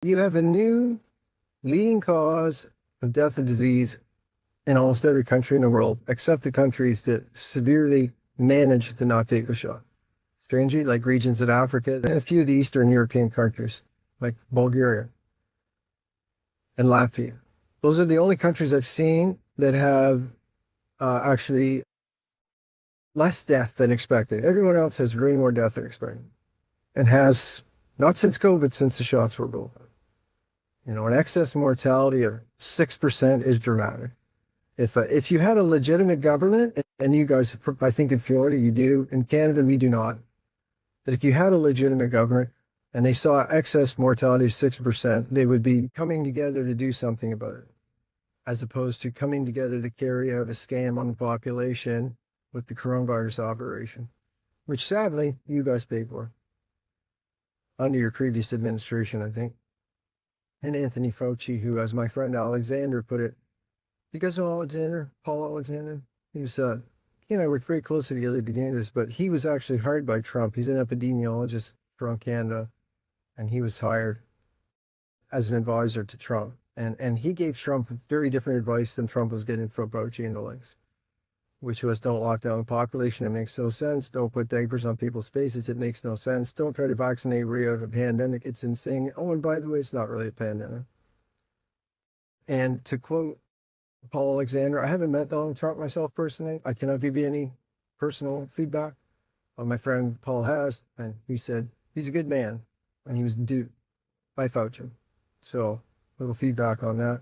You have a new leading cause of death and disease in almost every country in the world, except the countries that severely manage to not take the shot. Strangely, like regions in Africa and a few of the Eastern European countries, like Bulgaria and Latvia. Those are the only countries I've seen that have actually less death than expected. Everyone else has way more death than expected, and has, not since COVID, since the shots were rolled out. You know, an excess mortality of 6% is dramatic. If you had a legitimate government, and you guys, I think in Florida you do, in Canada we do not, that if you had a legitimate government and they saw excess mortality of 6%, they would be coming together to do something about it, as opposed to coming together to carry out a scam on the population with the coronavirus operation, which sadly you guys paid for under your previous administration, I think. And Anthony Fauci, who, as my friend Alexander put it, you guys know Alexander, Paul Alexander? He was, he and I worked very closely together at the beginning of this, but he was actually hired by Trump. He's an epidemiologist from Canada, and he was hired as an advisor to Trump. And he gave Trump very different advice than Trump was getting from Fauci and the likes, which was don't lock down the population. It makes no sense. Don't put diapers on people's faces. It makes no sense. Don't try to vaccinate Rio of a pandemic. It's insane. Oh, and by the way, it's not really a pandemic. And to quote Paul Alexander, I haven't met Donald Trump myself personally. I cannot give you any personal feedback. My friend Paul has, and he said he's a good man, and he was duped by Fauci. So, little feedback on that.